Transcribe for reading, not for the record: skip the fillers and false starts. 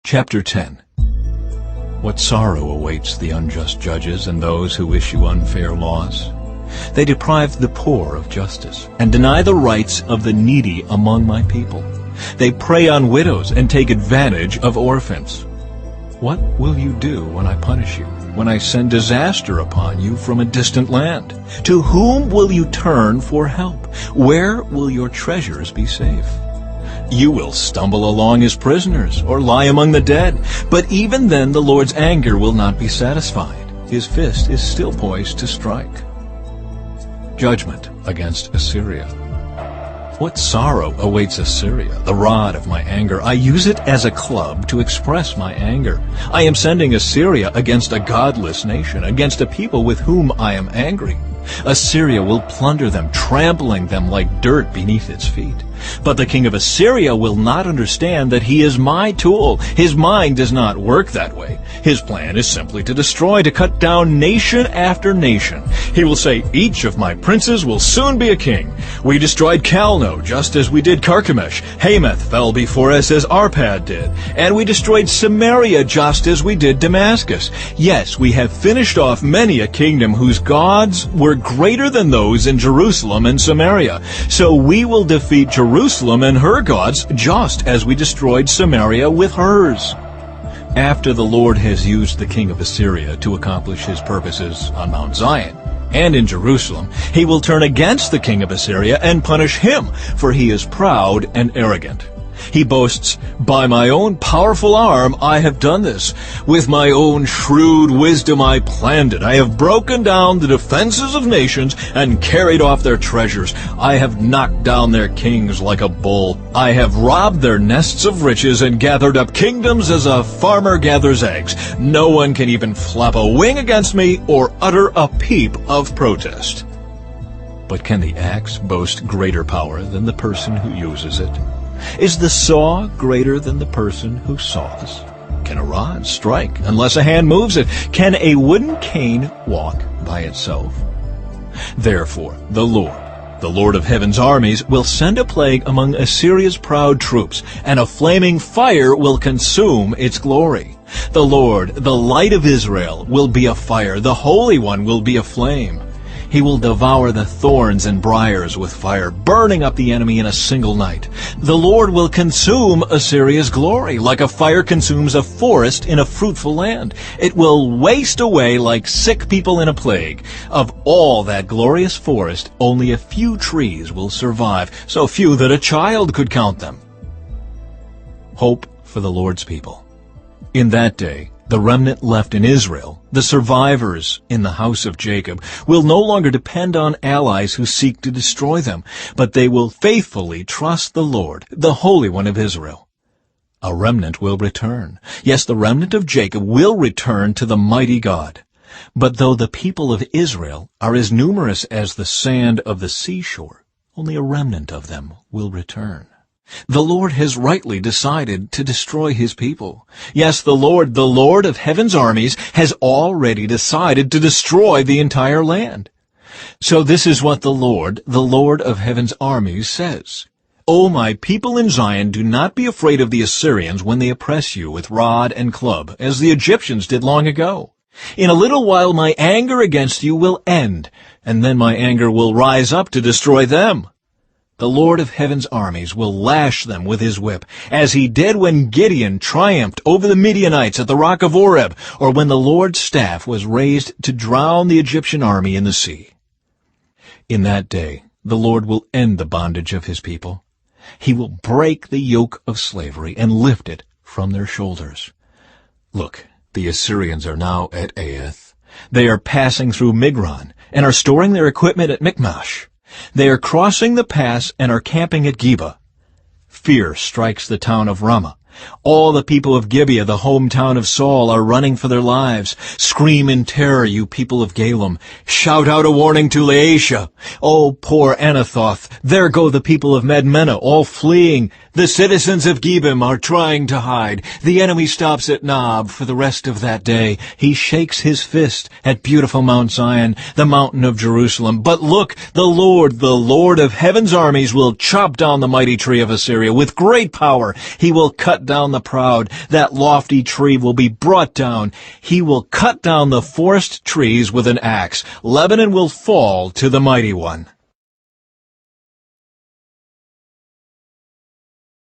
Chapter 10. What sorrow awaits the unjust judges and those who issue unfair laws. They deprive the poor of justice and deny the rights of the needy among my people. They prey on widows and take advantage of orphans. What will you do when I punish you, when I send disaster upon you from a distant land? To whom will you turn for help? Where will your treasures be safe? You will stumble along as prisoners or lie among the dead. But even then the Lord's anger will not be satisfied. His fist is still poised to strike. Judgment against Assyria. What sorrow awaits Assyria, the rod of my anger. I use it as a club to express my anger. I am sending Assyria against a godless nation, against a people with whom I am angry. Assyria will plunder them, trampling them like dirt beneath its feet. But the king of Assyria will not understand that he is my tool. His mind does not work that way. His plan is simply to destroy, to cut down nation after nation. He will say, each of my princes will soon be a king. We destroyed Calno just as we did Carchemish. Hamath fell before us as Arpad did. And we destroyed Samaria just as we did Damascus. Yes, we have finished off many a kingdom whose gods were greater than those in Jerusalem and Samaria. So we will defeat Jerusalem and her gods just as we destroyed Samaria with hers. After the Lord has used the king of Assyria to accomplish his purposes on Mount Zion and in Jerusalem, he will turn against the king of Assyria and punish him, for he is proud and arrogant. He boasts, by my own powerful arm I have done this. With my own shrewd wisdom I planned it. I have broken down the defenses of nations and carried off their treasures. I have knocked down their kings like a bull. I have robbed their nests of riches and gathered up kingdoms as a farmer gathers eggs. No one can even flap a wing against me or utter a peep of protest. But can the axe boast greater power than the person who uses it? Is the saw greater than the person who saws? Can a rod strike unless a hand moves it? Can a wooden cane walk by itself? Therefore, the Lord of heaven's armies, will send a plague among Assyria's proud troops, and a flaming fire will consume its glory. The Lord, the light of Israel, will be a fire. The Holy One will be a flame. He will devour the thorns and briars with fire, burning up the enemy in a single night. The Lord will consume Assyria's glory, like a fire consumes a forest in a fruitful land. It will waste away like sick people in a plague. Of all that glorious forest, only a few trees will survive, so few that a child could count them. Hope for the Lord's people. In that day, the remnant left in Israel, the survivors in the house of Jacob, will no longer depend on allies who seek to destroy them, but they will faithfully trust the Lord, the Holy One of Israel. A remnant will return. Yes, the remnant of Jacob will return to the mighty God. But though the people of Israel are as numerous as the sand of the seashore, only a remnant of them will return. The Lord has rightly decided to destroy his people. Yes, the Lord of heaven's armies, has already decided to destroy the entire land. So this is what the Lord of heaven's armies, says. O my people in Zion, do not be afraid of the Assyrians when they oppress you with rod and club, as the Egyptians did long ago. In a little while my anger against you will end, and then my anger will rise up to destroy them. The Lord of heaven's armies will lash them with his whip, as he did when Gideon triumphed over the Midianites at the rock of Oreb, or when the Lord's staff was raised to drown the Egyptian army in the sea. In that day, the Lord will end the bondage of his people. He will break the yoke of slavery and lift it from their shoulders. Look, the Assyrians are now at Aeth. They are passing through Migron and are storing their equipment at Michmash. They are crossing the pass and are camping at Geba. Fear strikes the town of Ramah. All the people of Gibeah, the hometown of Saul, are running for their lives. Scream in terror, you people of Galem. Shout out a warning to Laishah. Oh, poor Anathoth. There go the people of Madmenah, all fleeing. The citizens of Gebim are trying to hide. The enemy stops at Nob for the rest of that day. He shakes his fist at beautiful Mount Zion, the mountain of Jerusalem. But look, the Lord of heaven's armies, will chop down the mighty tree of Assyria with great power. He will cut down the proud. That lofty tree will be brought down. He will cut down the forest trees with an axe. Lebanon will fall to the mighty one.